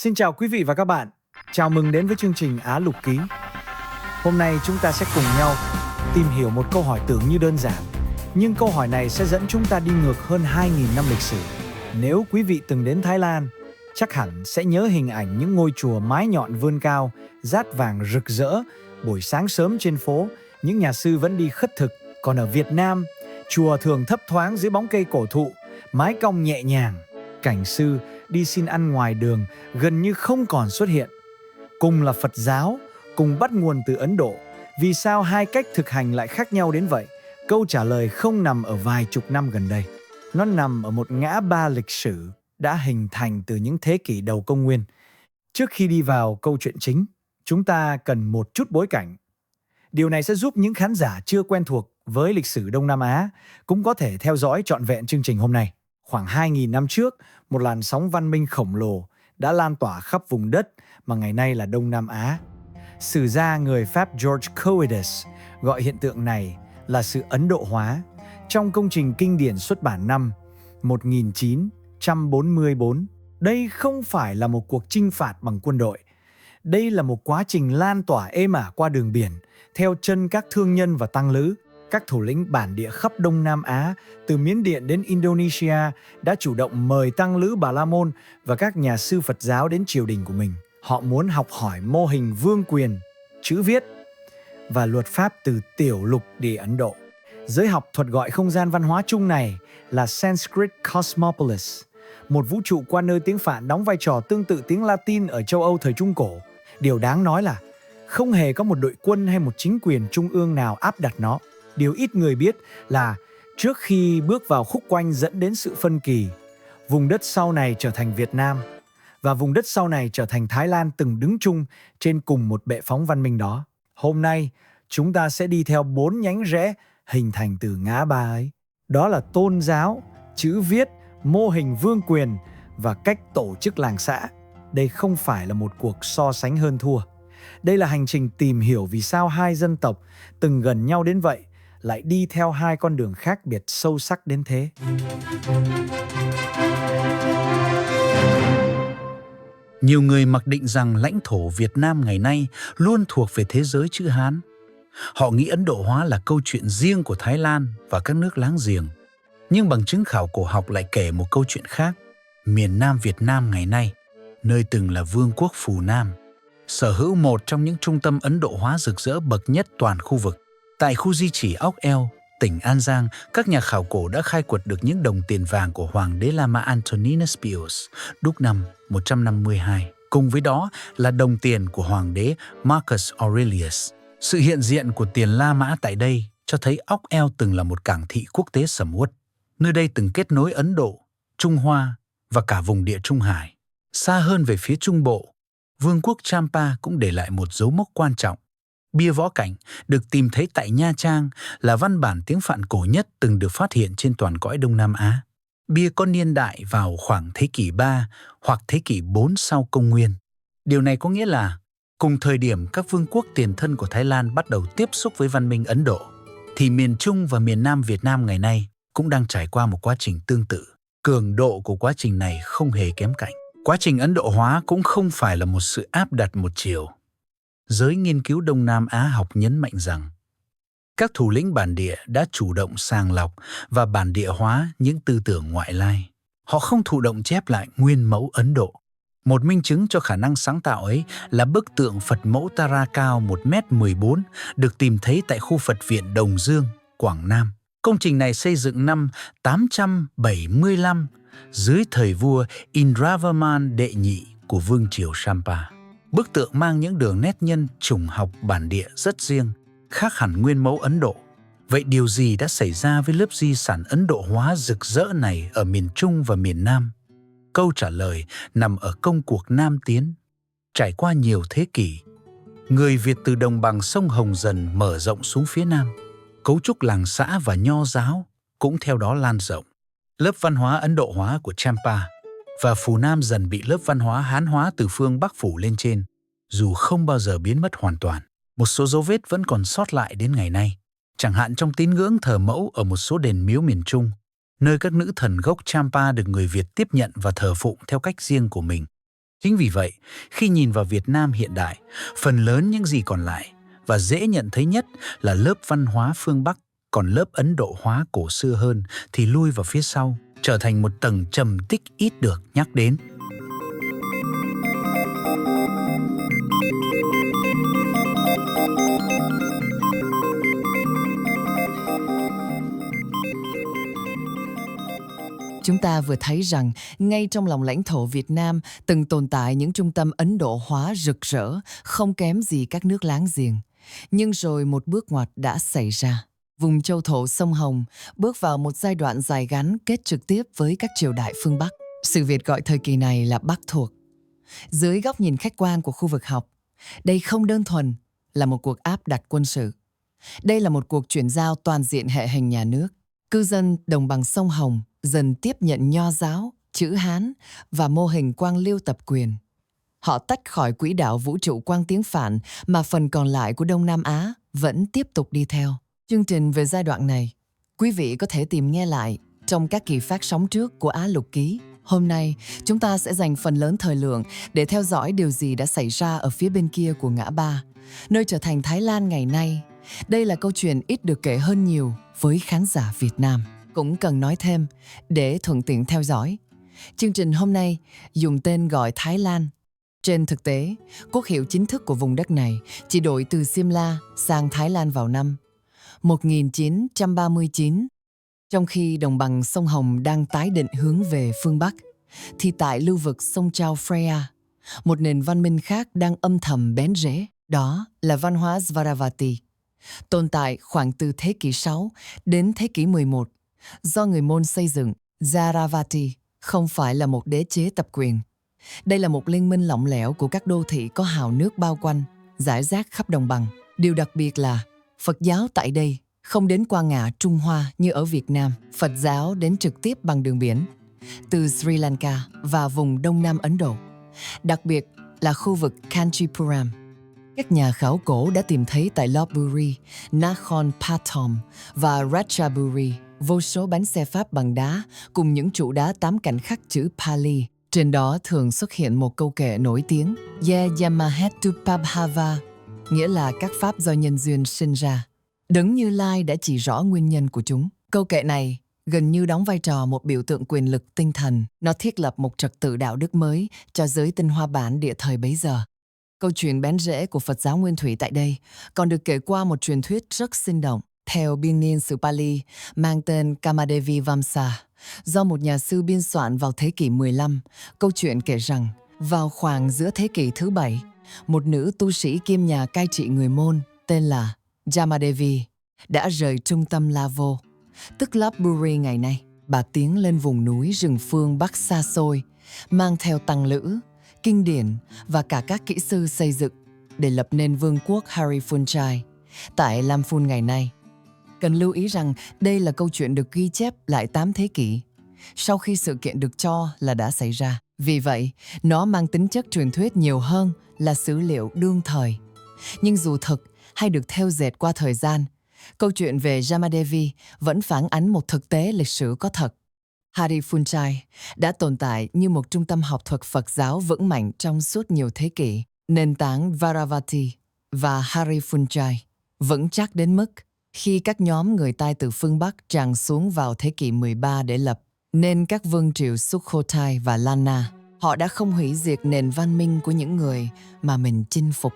Xin chào quý vị và các bạn. Chào mừng đến với chương trình Á Lục Ký. Hôm nay chúng ta sẽ cùng nhau tìm hiểu một câu hỏi tưởng như đơn giản, nhưng câu hỏi này sẽ dẫn chúng ta đi ngược hơn 2.000 năm lịch sử. Nếu quý vị từng đến Thái Lan, chắc hẳn sẽ nhớ hình ảnh những ngôi chùa mái nhọn vươn cao, dát vàng rực rỡ, buổi sáng sớm trên phố, những nhà sư vẫn đi khất thực. Còn ở Việt Nam, chùa thường thấp thoáng dưới bóng cây cổ thụ, mái cong nhẹ nhàng, cảnh sư đi xin ăn ngoài đường gần như không còn xuất hiện. Cùng là Phật giáo, cùng bắt nguồn từ Ấn Độ, vì sao hai cách thực hành lại khác nhau đến vậy? Câu trả lời không nằm ở vài chục năm gần đây. Nó nằm ở một ngã ba lịch sử đã hình thành từ những thế kỷ đầu công nguyên. Trước khi đi vào câu chuyện chính, chúng ta cần một chút bối cảnh. Điều này sẽ giúp những khán giả chưa quen thuộc với lịch sử Đông Nam Á cũng có thể theo dõi trọn vẹn chương trình hôm nay. Khoảng 2.000 năm trước, một làn sóng văn minh khổng lồ đã lan tỏa khắp vùng đất mà ngày nay là Đông Nam Á. Sử gia người Pháp George Coedes gọi hiện tượng này là sự Ấn Độ hóa trong công trình kinh điển xuất bản năm 1944. Đây không phải là một cuộc chinh phạt bằng quân đội. Đây là một quá trình lan tỏa êm ả qua đường biển, theo chân các thương nhân và tăng lữ. Các thủ lĩnh bản địa khắp Đông Nam Á, từ Miến Điện đến Indonesia, đã chủ động mời tăng lữ Bà La Môn và các nhà sư Phật giáo đến triều đình của mình. Họ muốn học hỏi mô hình vương quyền, chữ viết và luật pháp từ tiểu lục địa Ấn Độ. Giới học thuật gọi không gian văn hóa chung này là Sanskrit Cosmopolis, một vũ trụ qua nơi tiếng Phạn đóng vai trò tương tự tiếng Latin ở châu Âu thời Trung Cổ. Điều đáng nói là không hề có một đội quân hay một chính quyền trung ương nào áp đặt nó. Điều ít người biết là trước khi bước vào khúc quanh dẫn đến sự phân kỳ, vùng đất sau này trở thành Việt Nam và vùng đất sau này trở thành Thái Lan từng đứng chung trên cùng một bệ phóng văn minh đó. Hôm nay, chúng ta sẽ đi theo 4 nhánh rẽ hình thành từ ngã ba ấy. Đó là tôn giáo, chữ viết, mô hình vương quyền và cách tổ chức làng xã. Đây không phải là một cuộc so sánh hơn thua. Đây là hành trình tìm hiểu vì sao hai dân tộc từng gần nhau đến vậy lại đi theo hai con đường khác biệt sâu sắc đến thế. Nhiều người mặc định rằng lãnh thổ Việt Nam ngày nay luôn thuộc về thế giới chữ Hán. Họ nghĩ Ấn Độ hóa là câu chuyện riêng của Thái Lan và các nước láng giềng. Nhưng bằng chứng khảo cổ học lại kể một câu chuyện khác. Miền Nam Việt Nam ngày nay, nơi từng là vương quốc Phù Nam, sở hữu một trong những trung tâm Ấn Độ hóa rực rỡ bậc nhất toàn khu vực. Tại khu di chỉ Ốc Eo, tỉnh An Giang, các nhà khảo cổ đã khai quật được những đồng tiền vàng của Hoàng đế La Mã Antoninus Pius, đúc năm 152. Cùng với đó là đồng tiền của Hoàng đế Marcus Aurelius. Sự hiện diện của tiền La Mã tại đây cho thấy Ốc Eo từng là một cảng thị quốc tế sầm uất. Nơi đây từng kết nối Ấn Độ, Trung Hoa và cả vùng địa Trung Hải. Xa hơn về phía Trung Bộ, Vương quốc Champa cũng để lại một dấu mốc quan trọng. Bia võ cảnh được tìm thấy tại Nha Trang là văn bản tiếng Phạn cổ nhất từng được phát hiện trên toàn cõi Đông Nam Á. Bia có niên đại vào khoảng thế kỷ 3 hoặc thế kỷ 4 sau công nguyên. Điều này có nghĩa là cùng thời điểm các vương quốc tiền thân của Thái Lan bắt đầu tiếp xúc với văn minh Ấn Độ, thì miền Trung và miền Nam Việt Nam ngày nay cũng đang trải qua một quá trình tương tự. Cường độ của quá trình này không hề kém cạnh. Quá trình Ấn Độ hóa cũng không phải là một sự áp đặt một chiều. Giới nghiên cứu Đông Nam Á học nhấn mạnh rằng các thủ lĩnh bản địa đã chủ động sàng lọc và bản địa hóa những tư tưởng ngoại lai. Họ không thụ động chép lại nguyên mẫu Ấn Độ. Một minh chứng cho khả năng sáng tạo ấy là bức tượng Phật mẫu Tara cao 1m14 được tìm thấy tại khu Phật viện Đồng Dương, Quảng Nam. Công trình này xây dựng năm 875 dưới thời vua Indravarman đệ nhị của Vương triều Champa. Bức tượng mang những đường nét nhân chủng học bản địa rất riêng, khác hẳn nguyên mẫu Ấn Độ. Vậy điều gì đã xảy ra với lớp di sản Ấn Độ hóa rực rỡ này ở miền Trung và miền Nam? Câu trả lời nằm ở công cuộc Nam tiến. Trải qua nhiều thế kỷ, người Việt từ đồng bằng sông Hồng dần mở rộng xuống phía Nam. Cấu trúc làng xã và nho giáo cũng theo đó lan rộng. Lớp văn hóa Ấn Độ hóa của Champa và Phù Nam dần bị lớp văn hóa Hán hóa từ phương Bắc phủ lên trên, dù không bao giờ biến mất hoàn toàn. Một số dấu vết vẫn còn sót lại đến ngày nay, chẳng hạn trong tín ngưỡng thờ mẫu ở một số đền miếu miền Trung, nơi các nữ thần gốc Champa được người Việt tiếp nhận và thờ phụng theo cách riêng của mình. Chính vì vậy, khi nhìn vào Việt Nam hiện đại, phần lớn những gì còn lại và dễ nhận thấy nhất là lớp văn hóa phương Bắc, còn lớp Ấn Độ hóa cổ xưa hơn thì lui vào phía sau, trở thành một tầng trầm tích ít được nhắc đến. Chúng ta vừa thấy rằng ngay trong lòng lãnh thổ Việt Nam từng tồn tại những trung tâm Ấn Độ hóa rực rỡ, không kém gì các nước láng giềng. Nhưng rồi một bước ngoặt đã xảy ra. Vùng châu thổ sông Hồng bước vào một giai đoạn dài gắn kết trực tiếp với các triều đại phương Bắc. Sự Việt gọi thời kỳ này là Bắc thuộc. Dưới góc nhìn khách quan của khu vực học, đây không đơn thuần là một cuộc áp đặt quân sự. Đây là một cuộc chuyển giao toàn diện hệ hình nhà nước. Cư dân đồng bằng sông Hồng dần tiếp nhận Nho giáo, chữ Hán và mô hình quang lưu tập quyền. Họ tách khỏi quỹ đạo vũ trụ quang tiếng Phạn mà phần còn lại của Đông Nam Á vẫn tiếp tục đi theo. Chương trình về giai đoạn này, quý vị có thể tìm nghe lại trong các kỳ phát sóng trước của Á Lục Ký. Hôm nay, chúng ta sẽ dành phần lớn thời lượng để theo dõi điều gì đã xảy ra ở phía bên kia của ngã ba, nơi trở thành Thái Lan ngày nay. Đây là câu chuyện ít được kể hơn nhiều với khán giả Việt Nam. Cũng cần nói thêm, để thuận tiện theo dõi, chương trình hôm nay dùng tên gọi Thái Lan. Trên thực tế, quốc hiệu chính thức của vùng đất này chỉ đổi từ Simla sang Thái Lan vào năm 1939. Trong khi đồng bằng sông Hồng đang tái định hướng về phương Bắc, thì tại lưu vực sông Chao Phraya, một nền văn minh khác đang âm thầm bén rễ, đó là văn hóa Svaravati, tồn tại khoảng từ thế kỷ 6 đến thế kỷ 11, do người Môn xây dựng. Jaravati không phải là một đế chế tập quyền. Đây là một liên minh lỏng lẻo của các đô thị có hào nước bao quanh, rải rác khắp đồng bằng. Điều đặc biệt là Phật giáo tại đây không đến qua ngã Trung Hoa như ở Việt Nam. Phật giáo đến trực tiếp bằng đường biển, từ Sri Lanka và vùng Đông Nam Ấn Độ, đặc biệt là khu vực Kanchipuram. Các nhà khảo cổ đã tìm thấy tại Lopburi, Nakhon Pathom và Ratchaburi vô số bánh xe Pháp bằng đá cùng những trụ đá 8 cạnh khắc chữ Pali. Trên đó thường xuất hiện một câu kệ nổi tiếng Ye Yamahetupabhava, nghĩa là các pháp do nhân duyên sinh ra. Đấng Như Lai đã chỉ rõ nguyên nhân của chúng. Câu kệ này gần như đóng vai trò một biểu tượng quyền lực tinh thần. Nó thiết lập một trật tự đạo đức mới cho giới tinh hoa bản địa thời bấy giờ. Câu chuyện bén rễ của Phật giáo Nguyên Thủy tại đây còn được kể qua một truyền thuyết rất sinh động. Theo biên niên sử Pali mang tên Kamadevi Vamsa, do một nhà sư biên soạn vào thế kỷ 15, câu chuyện kể rằng vào khoảng giữa thế kỷ thứ 7, một nữ tu sĩ kiêm nhà cai trị người Môn tên là Jamadevi đã rời trung tâm Lavo, tức Lopburi ngày nay. Bà tiến lên vùng núi rừng phương Bắc xa xôi, mang theo tăng lữ, kinh điển và cả các kỹ sư xây dựng để lập nên vương quốc Hariphunchai tại Lamphun ngày nay. Cần lưu ý rằng đây là câu chuyện được ghi chép lại 8 thế kỷ, sau khi sự kiện được cho là đã xảy ra. Vì vậy, nó mang tính chất truyền thuyết nhiều hơn là sử liệu đương thời. Nhưng dù thực hay được thêu dệt qua thời gian, câu chuyện về Jamadevi vẫn phản ánh một thực tế lịch sử có thật. Hariphunchai đã tồn tại như một trung tâm học thuật Phật giáo vững mạnh trong suốt nhiều thế kỷ. Nền tảng Varavati và Hariphunchai vững chắc đến mức khi các nhóm người Tai từ phương Bắc tràn xuống vào thế kỷ 13 để lập nên các vương triều Sukhothai và Lana, họ đã không hủy diệt nền văn minh của những người mà mình chinh phục.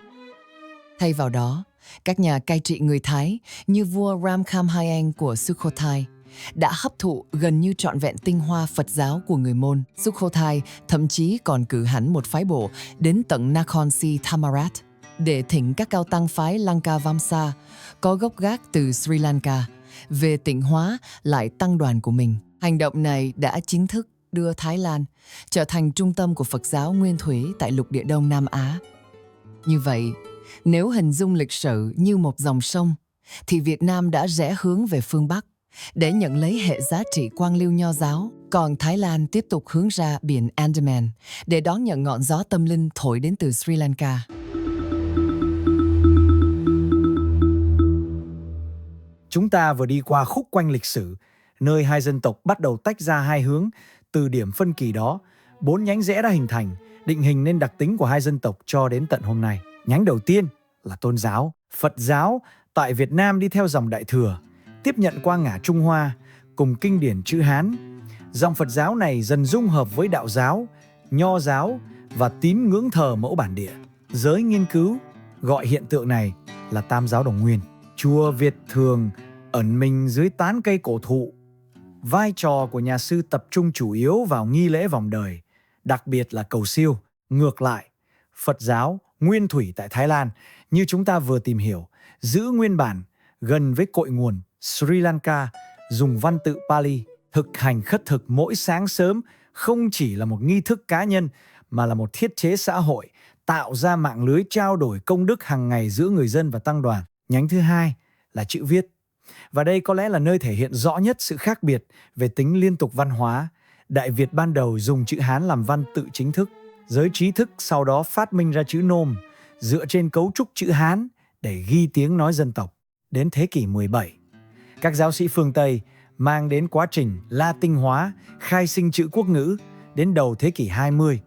Thay vào đó, các nhà cai trị người Thái như vua Ramkhamhaeng của Sukhothai đã hấp thụ gần như trọn vẹn tinh hoa Phật giáo của người Môn. Sukhothai thậm chí còn cử hẳn một phái bộ đến tận Nakhon Si Thammarat để thỉnh các cao tăng phái Lanka Vamsa có gốc gác từ Sri Lanka về tịnh hóa lại tăng đoàn của mình. Hành động này đã chính thức đưa Thái Lan trở thành trung tâm của Phật giáo Nguyên Thủy tại lục địa Đông Nam Á. Như vậy, nếu hình dung lịch sử như một dòng sông, thì Việt Nam đã rẽ hướng về phương Bắc để nhận lấy hệ giá trị quang lưu nho giáo, còn Thái Lan tiếp tục hướng ra biển Andaman để đón nhận ngọn gió tâm linh thổi đến từ Sri Lanka. Chúng ta vừa đi qua khúc quanh lịch sử, nơi hai dân tộc bắt đầu tách ra hai hướng từ điểm phân kỳ đó 4 nhánh rẽ đã hình thành, định hình nên đặc tính của hai dân tộc cho đến tận hôm nay. Nhánh đầu tiên là tôn giáo. Phật giáo tại Việt Nam đi theo dòng Đại Thừa, tiếp nhận qua ngả Trung Hoa cùng kinh điển chữ Hán. Dòng Phật giáo này dần dung hợp với đạo giáo, nho giáo và tín ngưỡng thờ mẫu bản địa. Giới nghiên cứu gọi hiện tượng này là Tam giáo đồng nguyên. Chùa Việt thường ẩn mình dưới tán cây cổ thụ. Vai trò của nhà sư tập trung chủ yếu vào nghi lễ vòng đời, đặc biệt là cầu siêu. Ngược lại, Phật giáo nguyên thủy tại Thái Lan, như chúng ta vừa tìm hiểu, giữ nguyên bản gần với cội nguồn Sri Lanka, dùng văn tự Pali, thực hành khất thực mỗi sáng sớm không chỉ là một nghi thức cá nhân mà là một thiết chế xã hội, tạo ra mạng lưới trao đổi công đức hàng ngày giữa người dân và tăng đoàn. Nhánh thứ hai là chữ viết. Và đây có lẽ là nơi thể hiện rõ nhất sự khác biệt về tính liên tục văn hóa. Đại Việt ban đầu dùng chữ Hán làm văn tự chính thức. Giới trí thức sau đó phát minh ra chữ Nôm dựa trên cấu trúc chữ Hán để ghi tiếng nói dân tộc. Đến thế kỷ 17, các giáo sĩ phương Tây mang đến quá trình Latin hóa, khai sinh chữ quốc ngữ. Đến đầu thế kỷ 20,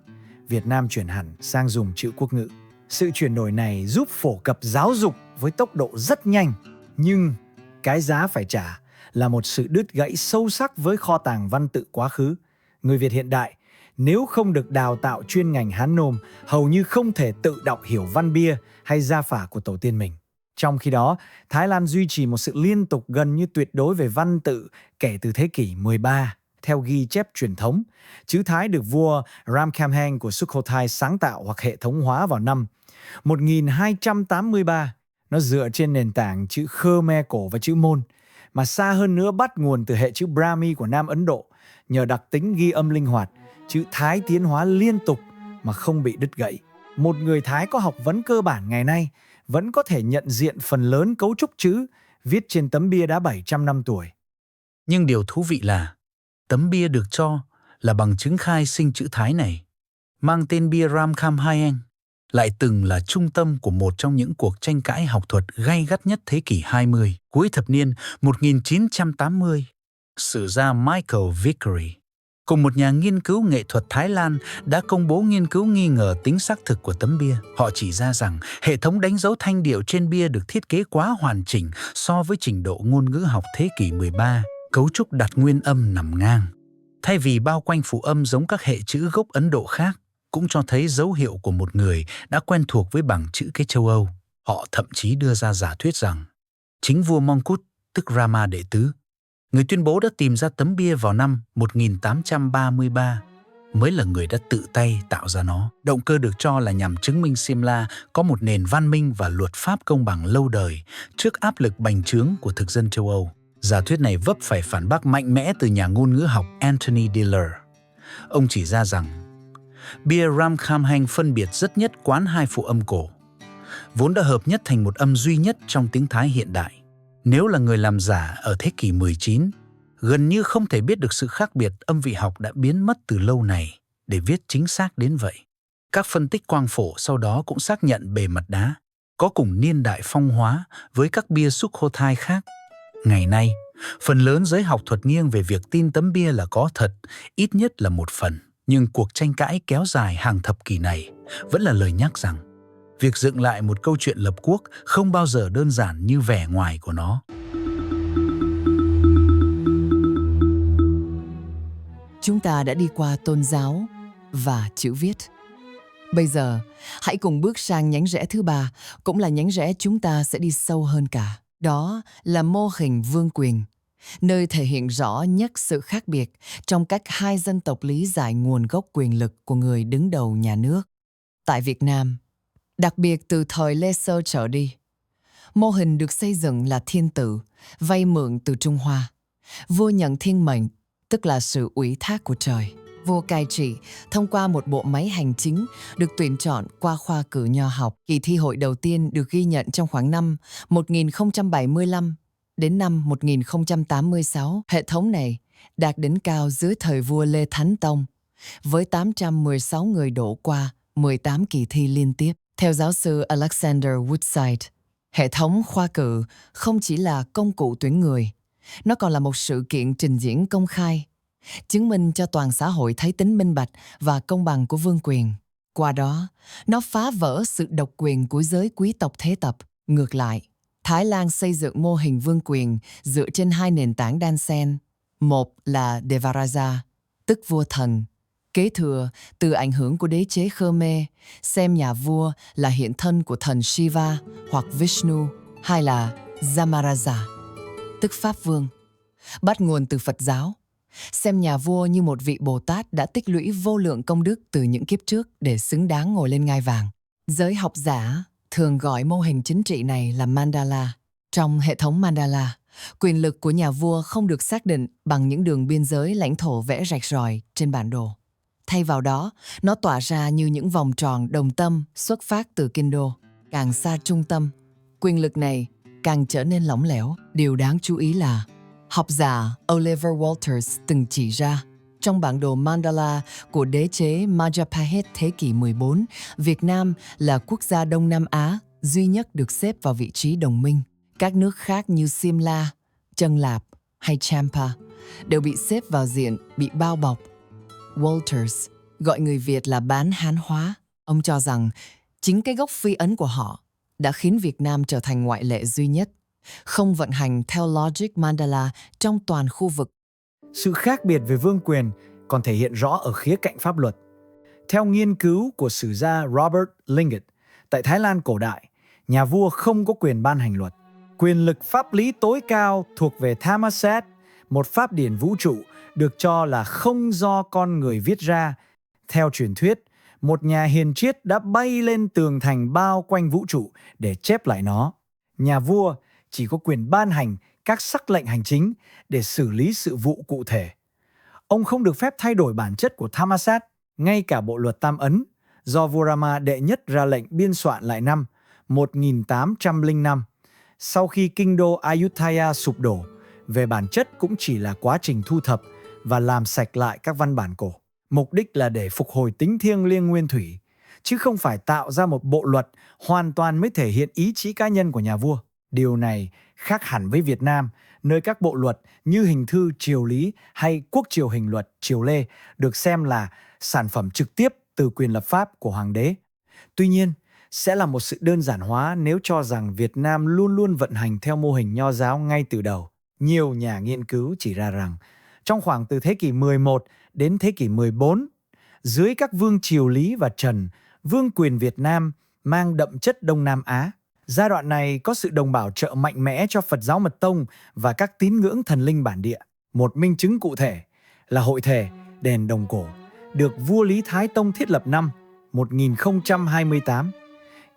Việt Nam chuyển hẳn sang dùng chữ quốc ngữ. Sự chuyển đổi này giúp phổ cập giáo dục với tốc độ rất nhanh, nhưng cái giá phải trả là một sự đứt gãy sâu sắc với kho tàng văn tự quá khứ. Người Việt hiện đại nếu không được đào tạo chuyên ngành Hán Nôm, hầu như không thể tự đọc hiểu văn bia hay gia phả của tổ tiên mình. Trong khi đó, Thái Lan duy trì một sự liên tục gần như tuyệt đối về văn tự kể từ thế kỷ 13. Theo ghi chép truyền thống, chữ Thái được vua Ramkhamhaeng của Sukhothai sáng tạo hoặc hệ thống hóa vào năm 1283. Nó dựa trên nền tảng chữ Khmer cổ và chữ Môn, mà xa hơn nữa bắt nguồn từ hệ chữ Brahmi của Nam Ấn Độ. Nhờ đặc tính ghi âm linh hoạt, chữ Thái tiến hóa liên tục mà không bị đứt gãy. Một người Thái có học vấn cơ bản ngày nay vẫn có thể nhận diện phần lớn cấu trúc chữ viết trên tấm bia đã 700 năm tuổi. Nhưng điều thú vị là tấm bia được cho là bằng chứng khai sinh chữ Thái này, mang tên bia Ramkhamhaeng, lại từng là trung tâm của một trong những cuộc tranh cãi học thuật gay gắt nhất thế kỷ 20. Cuối thập niên 1980, sử gia Michael Vickery cùng một nhà nghiên cứu nghệ thuật Thái Lan đã công bố nghiên cứu nghi ngờ tính xác thực của tấm bia. Họ chỉ ra rằng hệ thống đánh dấu thanh điệu trên bia được thiết kế quá hoàn chỉnh so với trình độ ngôn ngữ học thế kỷ 13. Cấu trúc đặt nguyên âm nằm ngang, thay vì bao quanh phụ âm giống các hệ chữ gốc Ấn Độ khác, cũng cho thấy dấu hiệu của một người đã quen thuộc với bảng chữ cái châu Âu. Họ thậm chí đưa ra giả thuyết rằng chính vua Mongkut, tức Rama đệ tứ, người tuyên bố đã tìm ra tấm bia vào năm 1833, mới là người đã tự tay tạo ra nó. Động cơ được cho là nhằm chứng minh Simla có một nền văn minh và luật pháp công bằng lâu đời trước áp lực bành trướng của thực dân châu Âu. Giả thuyết này vấp phải phản bác mạnh mẽ từ nhà ngôn ngữ học Anthony Diller. Ông chỉ ra rằng bia Ramkhamhaeng phân biệt rất nhất quán hai phụ âm cổ, vốn đã hợp nhất thành một âm duy nhất trong tiếng Thái hiện đại. Nếu là người làm giả ở thế kỷ 19, gần như không thể biết được sự khác biệt âm vị học đã biến mất từ lâu này để viết chính xác đến vậy. Các phân tích quang phổ sau đó cũng xác nhận bề mặt đá có cùng niên đại phong hóa với các bia Sukhothai khác. Ngày nay, phần lớn giới học thuật nghiêng về việc tin tấm bia là có thật, ít nhất là một phần. Nhưng cuộc tranh cãi kéo dài hàng thập kỷ này vẫn là lời nhắc rằng việc dựng lại một câu chuyện lập quốc không bao giờ đơn giản như vẻ ngoài của nó. Chúng ta đã đi qua tôn giáo và chữ viết. Bây giờ, hãy cùng bước sang nhánh rẽ thứ ba, cũng là nhánh rẽ chúng ta sẽ đi sâu hơn cả. Đó là mô hình vương quyền, nơi thể hiện rõ nhất sự khác biệt trong cách hai dân tộc lý giải nguồn gốc quyền lực của người đứng đầu nhà nước. Tại Việt Nam, đặc biệt từ thời Lê Sơ trở đi, mô hình được xây dựng là thiên tự, vay mượn từ Trung Hoa. Vua nhận thiên mệnh, tức là sự ủy thác của trời. Vua cai trị thông qua một bộ máy hành chính được tuyển chọn qua khoa cử nho học. Kỳ thi hội đầu tiên được ghi nhận trong khoảng năm 1075 đến năm 1086. Hệ thống này đạt đỉnh cao dưới thời vua Lê Thánh Tông, với 816 người đổ qua 18 kỳ thi liên tiếp. Theo giáo sư Alexander Woodside, hệ thống khoa cử không chỉ là công cụ tuyển người, nó còn là một sự kiện trình diễn công khai. chứng minh cho toàn xã hội thấy tính minh bạch và công bằng của vương quyền. Qua đó, nó phá vỡ sự độc quyền của giới quý tộc thế tập. Ngược lại, Thái Lan xây dựng mô hình vương quyền dựa trên hai nền tảng đan xen. Một là Devaraja, tức vua thần, kế thừa từ ảnh hưởng của đế chế Khmer, xem nhà vua là hiện thân của thần Shiva hoặc Vishnu, hay là Zamaraja, tức Pháp Vương, bắt nguồn từ Phật giáo, xem nhà vua như một vị Bồ Tát đã tích lũy vô lượng công đức từ những kiếp trước để xứng đáng ngồi lên ngai vàng. Giới học giả thường gọi mô hình chính trị này là Mandala. Trong hệ thống Mandala, quyền lực của nhà vua không được xác định bằng những đường biên giới lãnh thổ vẽ rạch ròi trên bản đồ. Thay vào đó, nó tỏa ra như những vòng tròn đồng tâm xuất phát từ kinh đô. Càng xa trung tâm, quyền lực này càng trở nên lỏng lẻo. Điều đáng chú ý là học giả Oliver Walters từng chỉ ra trong bản đồ Mandala của đế chế Majapahit thế kỷ 14, Việt Nam là quốc gia Đông Nam Á duy nhất được xếp vào vị trí đồng minh. Các nước khác như Simla, Chân Lạp hay Champa đều bị xếp vào diện bị bao bọc. Walters gọi người Việt là bán Hán hóa. Ông cho rằng chính cái gốc phi ấn của họ đã khiến Việt Nam trở thành ngoại lệ duy nhất, không vận hành theo logic Mandala trong toàn khu vực. Sự khác biệt về vương quyền còn thể hiện rõ ở khía cạnh pháp luật. Theo nghiên cứu của sử gia Robert Lingard, tại Thái Lan cổ đại, nhà vua không có quyền ban hành luật. Quyền lực pháp lý tối cao thuộc về Thammasat, một pháp điển vũ trụ được cho là không do con người viết ra. Theo truyền thuyết, một nhà hiền triết đã bay lên tường thành bao quanh vũ trụ để chép lại nó. Nhà vua chỉ có quyền ban hành các sắc lệnh hành chính để xử lý sự vụ cụ thể. Ông không được phép thay đổi bản chất của Thammasat, ngay cả bộ luật Tam Ấn, do vua Rama đệ nhất ra lệnh biên soạn lại năm 1805, sau khi kinh đô Ayutthaya sụp đổ, về bản chất cũng chỉ là quá trình thu thập và làm sạch lại các văn bản cổ. Mục đích là để phục hồi tính thiêng liêng nguyên thủy, chứ không phải tạo ra một bộ luật hoàn toàn mới thể hiện ý chí cá nhân của nhà vua. Điều này khác hẳn với Việt Nam, nơi các bộ luật như hình thư triều lý hay quốc triều hình luật triều Lê được xem là sản phẩm trực tiếp từ quyền lập pháp của hoàng đế. Tuy nhiên, sẽ là một sự đơn giản hóa nếu cho rằng Việt Nam luôn luôn vận hành theo mô hình nho giáo ngay từ đầu. Nhiều nhà nghiên cứu chỉ ra rằng, trong khoảng từ thế kỷ 11 đến thế kỷ 14, dưới các vương triều Lý và Trần, vương quyền Việt Nam mang đậm chất Đông Nam Á. Giai đoạn này có sự đồng bảo trợ mạnh mẽ cho Phật giáo Mật Tông và các tín ngưỡng thần linh bản địa. Một minh chứng cụ thể là hội thề đền Đồng Cổ, được vua Lý Thái Tông thiết lập năm 1028.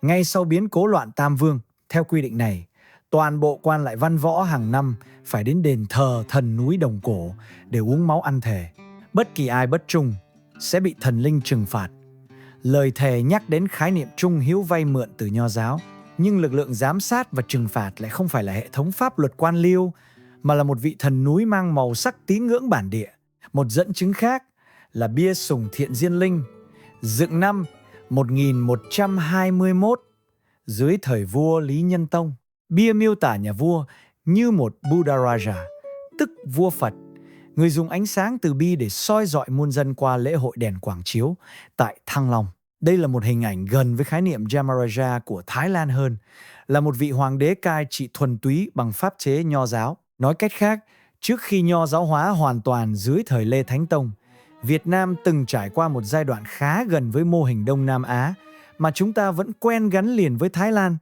Ngay sau biến cố loạn Tam Vương, theo quy định này, toàn bộ quan lại văn võ hàng năm phải đến đền thờ thần núi Đồng Cổ để uống máu ăn thề. Bất kỳ ai bất trung sẽ bị thần linh trừng phạt. Lời thề nhắc đến khái niệm trung hiếu vay mượn từ nho giáo, nhưng lực lượng giám sát và trừng phạt lại không phải là hệ thống pháp luật quan liêu, mà là một vị thần núi mang màu sắc tín ngưỡng bản địa. Một dẫn chứng khác là bia sùng Thiện Diên Linh, dựng năm 1121 dưới thời vua Lý Nhân Tông. Bia miêu tả nhà vua như một Buddha Raja, tức vua Phật. Người dùng ánh sáng từ bi để soi dọi muôn dân qua lễ hội đèn Quảng Chiếu tại Thăng Long. Đây là một hình ảnh gần với khái niệm Jamaraja của Thái Lan hơn, là một vị hoàng đế cai trị thuần túy bằng pháp chế nho giáo. Nói cách khác, trước khi nho giáo hóa hoàn toàn dưới thời Lê Thánh Tông, Việt Nam từng trải qua một giai đoạn khá gần với mô hình Đông Nam Á mà chúng ta vẫn quen gắn liền với Thái Lan.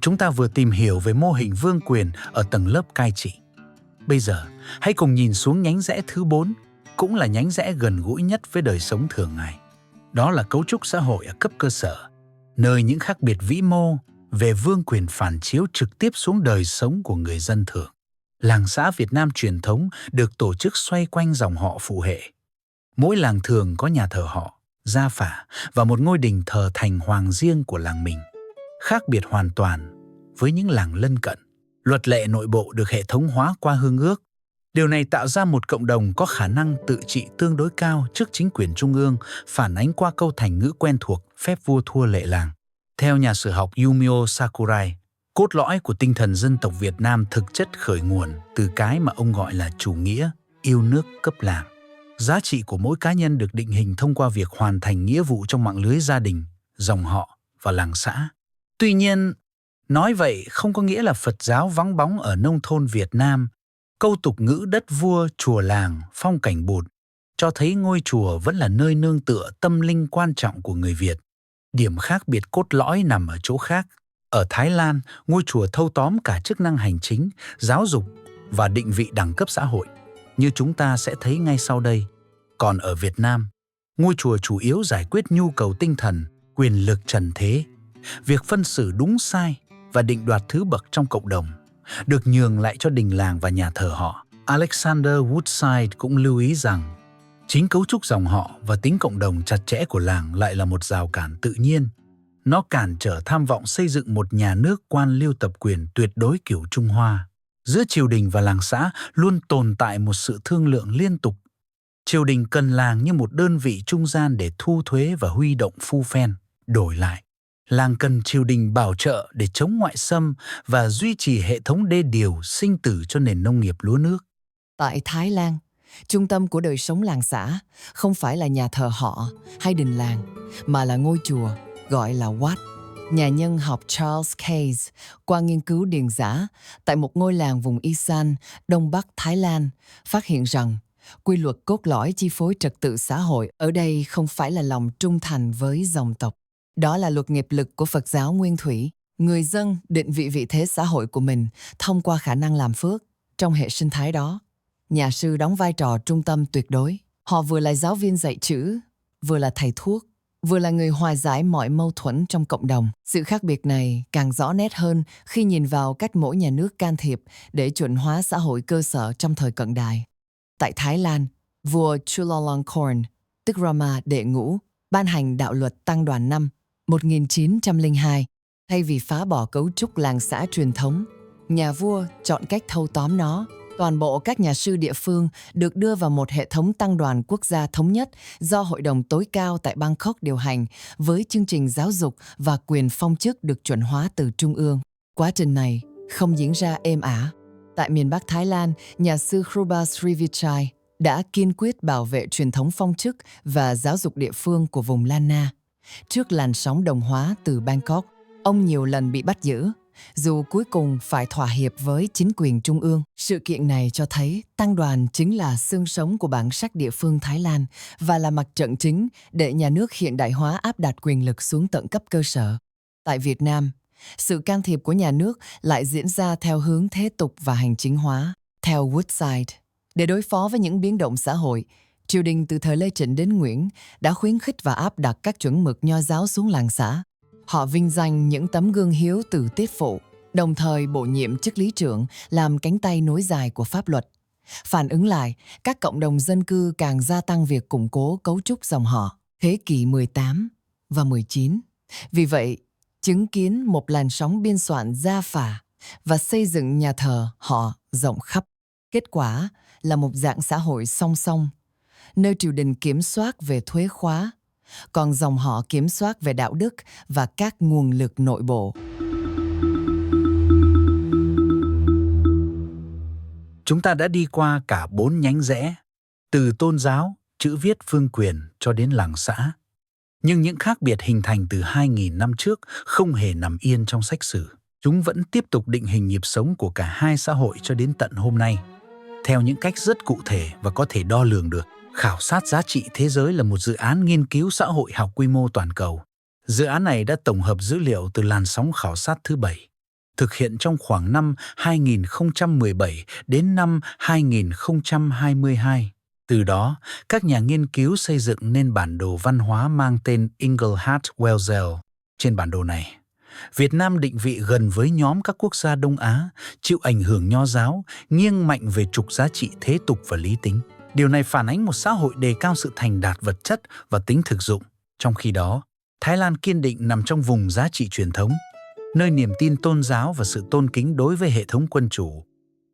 Chúng ta vừa tìm hiểu về mô hình vương quyền ở tầng lớp cai trị. Bây giờ, hãy cùng nhìn xuống nhánh rẽ thứ 4, cũng là nhánh rẽ gần gũi nhất với đời sống thường ngày. Đó là cấu trúc xã hội ở cấp cơ sở, nơi những khác biệt vĩ mô về vương quyền phản chiếu trực tiếp xuống đời sống của người dân thường. Làng xã Việt Nam truyền thống được tổ chức xoay quanh dòng họ phụ hệ. Mỗi làng thường có nhà thờ họ, gia phả và một ngôi đình thờ thành hoàng riêng của làng mình. Khác biệt hoàn toàn với những làng lân cận. Luật lệ nội bộ được hệ thống hóa qua hương ước. Điều này tạo ra một cộng đồng có khả năng tự trị tương đối cao trước chính quyền trung ương, phản ánh qua câu thành ngữ quen thuộc phép vua thua lệ làng. Theo nhà sử học Yumio Sakurai, Cốt lõi của tinh thần dân tộc Việt Nam thực chất khởi nguồn từ cái mà ông gọi là chủ nghĩa, yêu nước cấp làng. Giá trị của mỗi cá nhân được định hình thông qua việc hoàn thành nghĩa vụ trong mạng lưới gia đình, dòng họ và làng xã. Tuy nhiên, nói vậy không có nghĩa là Phật giáo vắng bóng ở nông thôn Việt Nam. Câu tục ngữ đất vua, chùa làng, phong cảnh bụt cho thấy ngôi chùa vẫn là nơi nương tựa tâm linh quan trọng của người Việt. Điểm khác biệt cốt lõi nằm ở chỗ khác. Ở Thái Lan, ngôi chùa thâu tóm cả chức năng hành chính, giáo dục và định vị đẳng cấp xã hội, như chúng ta sẽ thấy ngay sau đây. Còn ở Việt Nam, ngôi chùa chủ yếu giải quyết nhu cầu tinh thần, quyền lực trần thế. Việc phân xử đúng sai và định đoạt thứ bậc trong cộng đồng được nhường lại cho đình làng và nhà thờ họ. Alexander Woodside cũng lưu ý rằng chính cấu trúc dòng họ và tính cộng đồng chặt chẽ của làng lại là một rào cản tự nhiên. Nó cản trở tham vọng xây dựng một nhà nước quan liêu tập quyền tuyệt đối kiểu Trung Hoa. Giữa triều đình và làng xã luôn tồn tại một sự thương lượng liên tục. Triều đình cần làng như một đơn vị trung gian để thu thuế và huy động phu phen. Đổi lại, làng cần triều đình bảo trợ để chống ngoại xâm và duy trì hệ thống đê điều sinh tử cho nền nông nghiệp lúa nước. Tại Thái Lan, trung tâm của đời sống làng xã không phải là nhà thờ họ hay đình làng, mà là ngôi chùa gọi là Wat. Nhà nhân học Charles Case, qua nghiên cứu điền giã tại một ngôi làng vùng Isan, Đông Bắc Thái Lan, phát hiện rằng quy luật cốt lõi chi phối trật tự xã hội ở đây không phải là lòng trung thành với dòng tộc. Đó là luật nghiệp lực của Phật giáo Nguyên Thủy. Người dân định vị vị thế xã hội của mình thông qua khả năng làm phước. Trong hệ sinh thái đó, nhà sư đóng vai trò trung tâm tuyệt đối. Họ vừa là giáo viên dạy chữ, vừa là thầy thuốc, vừa là người hòa giải mọi mâu thuẫn trong cộng đồng. Sự khác biệt này càng rõ nét hơn khi nhìn vào cách mỗi nhà nước can thiệp để chuẩn hóa xã hội cơ sở trong thời cận đại. Tại Thái Lan, vua Chulalongkorn, tức Rama Đệ Ngũ, ban hành đạo luật Tăng đoàn năm 1902. Thay vì phá bỏ cấu trúc làng xã truyền thống, nhà vua chọn cách thâu tóm nó. Toàn bộ các nhà sư địa phương được đưa vào một hệ thống tăng đoàn quốc gia thống nhất do Hội đồng tối cao tại Bangkok điều hành, với chương trình giáo dục và quyền phong chức được chuẩn hóa từ trung ương. Quá trình này không diễn ra êm ả. Tại miền Bắc Thái Lan, nhà sư Kruba Srivichai đã kiên quyết bảo vệ truyền thống phong chức và giáo dục địa phương của vùng Lan Na. Trước làn sóng đồng hóa từ Bangkok, ông nhiều lần bị bắt giữ, dù cuối cùng phải thỏa hiệp với chính quyền trung ương. Sự kiện này cho thấy tăng đoàn chính là xương sống của bản sắc địa phương Thái Lan và là mặt trận chính để nhà nước hiện đại hóa áp đặt quyền lực xuống tận cấp cơ sở. Tại Việt Nam, sự can thiệp của nhà nước lại diễn ra theo hướng thế tục và hành chính hóa. Theo Woodside, để đối phó với những biến động xã hội, triều đình từ thời Lê Trịnh đến Nguyễn đã khuyến khích và áp đặt các chuẩn mực nho giáo xuống làng xã. Họ vinh danh những tấm gương hiếu từ tiết phụ, đồng thời bổ nhiệm chức lý trưởng làm cánh tay nối dài của pháp luật. Phản ứng lại, các cộng đồng dân cư càng gia tăng việc củng cố cấu trúc dòng họ. Thế kỷ 18 và 19. Vì vậy, chứng kiến một làn sóng biên soạn gia phả và xây dựng nhà thờ họ rộng khắp. Kết quả là một dạng xã hội song song, nơi triều đình kiểm soát về thuế khóa, còn dòng họ kiểm soát về đạo đức và các nguồn lực nội bộ. Chúng ta đã đi qua cả 4 nhánh rẽ, từ tôn giáo, chữ viết vương quyền cho đến làng xã. Nhưng những khác biệt hình thành từ 2.000 năm trước không hề nằm yên trong sách sử. Chúng vẫn tiếp tục định hình nhịp sống của cả hai xã hội cho đến tận hôm nay, theo những cách rất cụ thể và có thể đo lường được. Khảo sát giá trị thế giới là một dự án nghiên cứu xã hội học quy mô toàn cầu. Dự án này đã tổng hợp dữ liệu từ làn sóng khảo sát thứ 7, thực hiện trong khoảng năm 2017 đến năm 2022. Từ đó, các nhà nghiên cứu xây dựng nên bản đồ văn hóa mang tên Inglehart-Welzel. Trên bản đồ này, Việt Nam định vị gần với nhóm các quốc gia Đông Á, chịu ảnh hưởng nho giáo, nghiêng mạnh về trục giá trị thế tục và lý tính. Điều này phản ánh một xã hội đề cao sự thành đạt vật chất và tính thực dụng. Trong khi đó, Thái Lan kiên định nằm trong vùng giá trị truyền thống, nơi niềm tin tôn giáo và sự tôn kính đối với hệ thống quân chủ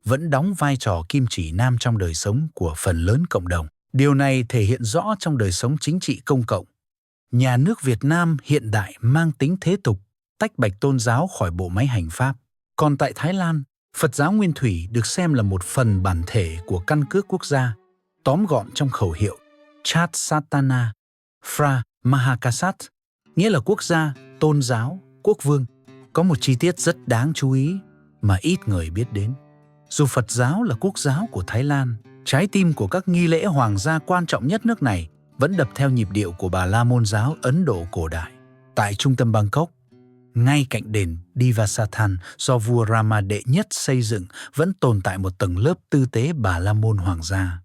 vẫn đóng vai trò kim chỉ nam trong đời sống của phần lớn cộng đồng. Điều này thể hiện rõ trong đời sống chính trị công cộng. Nhà nước Việt Nam hiện đại mang tính thế tục, tách bạch tôn giáo khỏi bộ máy hành pháp. Còn tại Thái Lan, Phật giáo Nguyên Thủy được xem là một phần bản thể của căn cước quốc gia, tóm gọn trong khẩu hiệu Chát Satana, Phra Mahakasat, nghĩa là quốc gia, tôn giáo, quốc vương. Có một chi tiết rất đáng chú ý mà ít người biết đến. Dù Phật giáo là quốc giáo của Thái Lan, trái tim của các nghi lễ hoàng gia quan trọng nhất nước này vẫn đập theo nhịp điệu của Bà La Môn giáo Ấn Độ cổ đại. Tại trung tâm Bangkok, ngay cạnh đền Divasathan do vua Rama đệ nhất xây dựng, vẫn tồn tại một tầng lớp tư tế Bà La Môn hoàng gia.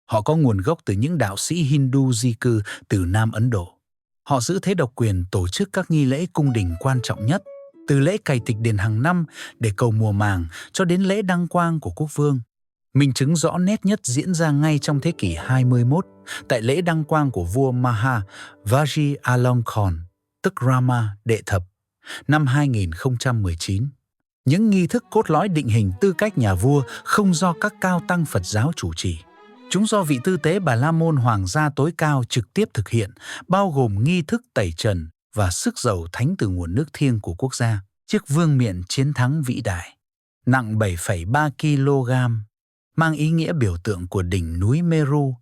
Họ có nguồn gốc từ những đạo sĩ Hindu di cư từ Nam Ấn Độ. Họ giữ thế độc quyền tổ chức các nghi lễ cung đình quan trọng nhất, từ lễ cày tịch đền hàng năm để cầu mùa màng cho đến lễ đăng quang của quốc vương. Minh chứng rõ nét nhất diễn ra ngay trong thế kỷ 21 tại lễ đăng quang của vua Maha Vajiralongkorn, tức Rama đệ thập, năm 2019. Những nghi thức cốt lõi định hình tư cách nhà vua không do các cao tăng Phật giáo chủ trì. Chúng do vị tư tế Bà La Môn hoàng gia tối cao trực tiếp thực hiện, bao gồm nghi thức tẩy trần và sức dầu thánh từ nguồn nước thiêng của quốc gia, chiếc vương miện chiến thắng vĩ đại, nặng 7,3 kg, mang ý nghĩa biểu tượng của đỉnh núi Meru,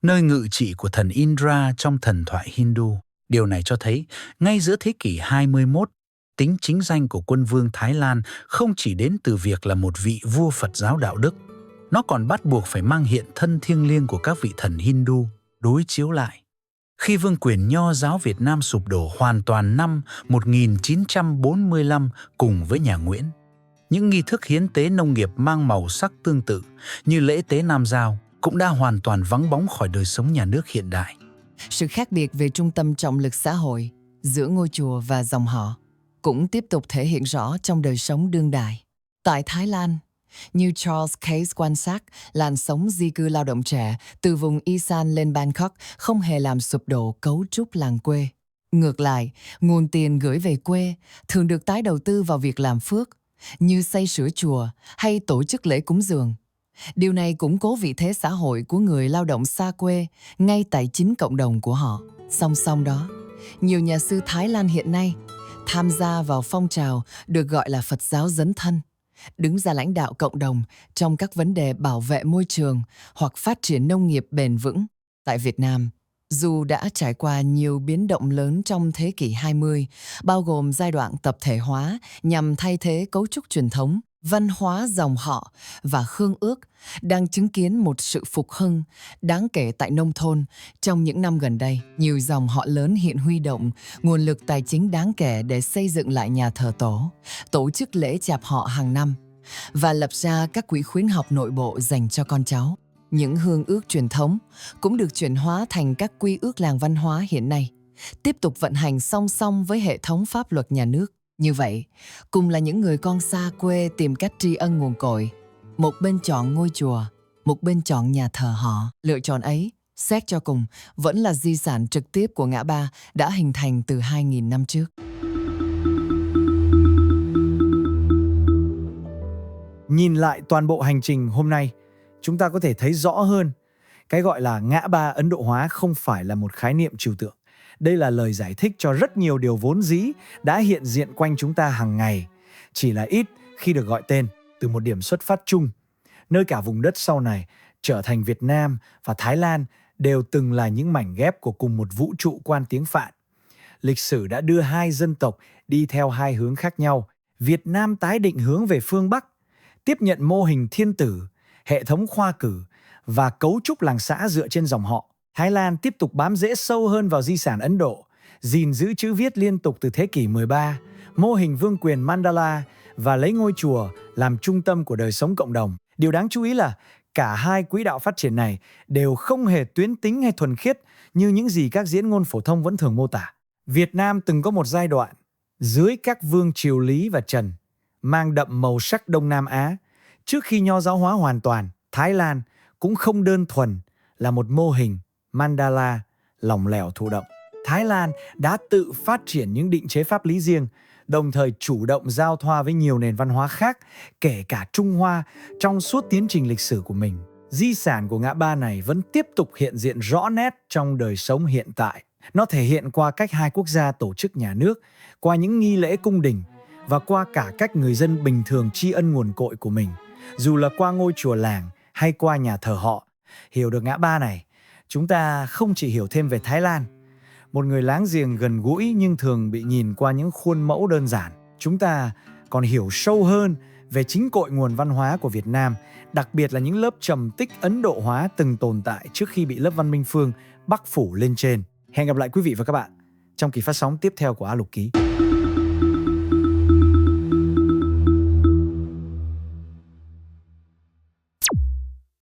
nơi ngự trị của thần Indra trong thần thoại Hindu. Điều này cho thấy, ngay giữa thế kỷ 21, tính chính danh của quân vương Thái Lan không chỉ đến từ việc là một vị vua Phật giáo đạo đức, nó còn bắt buộc phải mang hiện thân thiêng liêng của các vị thần Hindu đối chiếu lại. Khi vương quyền Nho giáo Việt Nam sụp đổ hoàn toàn năm 1945 cùng với nhà Nguyễn, những nghi thức hiến tế nông nghiệp mang màu sắc tương tự như lễ tế Nam Giao cũng đã hoàn toàn vắng bóng khỏi đời sống nhà nước hiện đại. Sự khác biệt về trung tâm trọng lực xã hội giữa ngôi chùa và dòng họ cũng tiếp tục thể hiện rõ trong đời sống đương đại. Tại Thái Lan, như Charles Case quan sát, làn sóng di cư lao động trẻ từ vùng Isan lên Bangkok không hề làm sụp đổ cấu trúc làng quê. Ngược lại, nguồn tiền gửi về quê thường được tái đầu tư vào việc làm phước, như xây sửa chùa hay tổ chức lễ cúng dường. Điều này củng cố vị thế xã hội của người lao động xa quê ngay tại chính cộng đồng của họ. Song song đó, nhiều nhà sư Thái Lan hiện nay tham gia vào phong trào được gọi là Phật giáo dấn thân, đứng ra lãnh đạo cộng đồng trong các vấn đề bảo vệ môi trường hoặc phát triển nông nghiệp bền vững. Tại Việt Nam, dù đã trải qua nhiều biến động lớn trong thế kỷ 20, bao gồm giai đoạn tập thể hóa nhằm thay thế cấu trúc truyền thống, văn hóa dòng họ và hương ước, đang chứng kiến một sự phục hưng đáng kể tại nông thôn. Trong những năm gần đây, nhiều dòng họ lớn hiện huy động nguồn lực tài chính đáng kể để xây dựng lại nhà thờ tổ, tổ chức lễ chạp họ hàng năm và lập ra các quỹ khuyến học nội bộ dành cho con cháu. Những hương ước truyền thống cũng được chuyển hóa thành các quy ước làng văn hóa hiện nay, tiếp tục vận hành song song với hệ thống pháp luật nhà nước. Như vậy, cùng là những người con xa quê tìm cách tri ân nguồn cội, một bên chọn ngôi chùa, một bên chọn nhà thờ họ. Lựa chọn ấy, xét cho cùng, vẫn là di sản trực tiếp của ngã ba đã hình thành từ 2.000 năm trước. Nhìn lại toàn bộ hành trình hôm nay, chúng ta có thể thấy rõ hơn cái gọi là ngã ba Ấn Độ hóa không phải là một khái niệm trừu tượng. Đây là lời giải thích cho rất nhiều điều vốn dĩ đã hiện diện quanh chúng ta hàng ngày, chỉ là ít khi được gọi tên từ một điểm xuất phát chung, nơi cả vùng đất sau này trở thành Việt Nam và Thái Lan đều từng là những mảnh ghép của cùng một vũ trụ quan tiếng Phạn. Lịch sử đã đưa hai dân tộc đi theo hai hướng khác nhau. Việt Nam tái định hướng về phương Bắc, tiếp nhận mô hình thiên tử, hệ thống khoa cử và cấu trúc làng xã dựa trên dòng họ. Thái Lan tiếp tục bám rễ sâu hơn vào di sản Ấn Độ, gìn giữ chữ viết liên tục từ thế kỷ 13, mô hình vương quyền Mandala và lấy ngôi chùa làm trung tâm của đời sống cộng đồng. Điều đáng chú ý là cả hai quỹ đạo phát triển này đều không hề tuyến tính hay thuần khiết như những gì các diễn ngôn phổ thông vẫn thường mô tả. Việt Nam từng có một giai đoạn dưới các vương triều Lý và Trần, mang đậm màu sắc Đông Nam Á. Trước khi nho giáo hóa hoàn toàn, Thái Lan cũng không đơn thuần là một mô hình Mandala lỏng lẻo thụ động. Thái Lan đã tự phát triển những định chế pháp lý riêng, đồng thời chủ động giao thoa với nhiều nền văn hóa khác, kể cả Trung Hoa, trong suốt tiến trình lịch sử của mình. Di sản của ngã ba này vẫn tiếp tục hiện diện rõ nét trong đời sống hiện tại. Nó thể hiện qua cách hai quốc gia tổ chức nhà nước, qua những nghi lễ cung đình và qua cả cách người dân bình thường tri ân nguồn cội của mình, dù là qua ngôi chùa làng hay qua nhà thờ họ. Hiểu được ngã ba này, chúng ta không chỉ hiểu thêm về Thái Lan, một người láng giềng gần gũi nhưng thường bị nhìn qua những khuôn mẫu đơn giản. Chúng ta còn hiểu sâu hơn về chính cội nguồn văn hóa của Việt Nam, đặc biệt là những lớp trầm tích Ấn Độ hóa từng tồn tại trước khi bị lớp văn minh phương Bắc phủ lên trên. Hẹn gặp lại quý vị và các bạn trong kỳ phát sóng tiếp theo của A Lục Ký.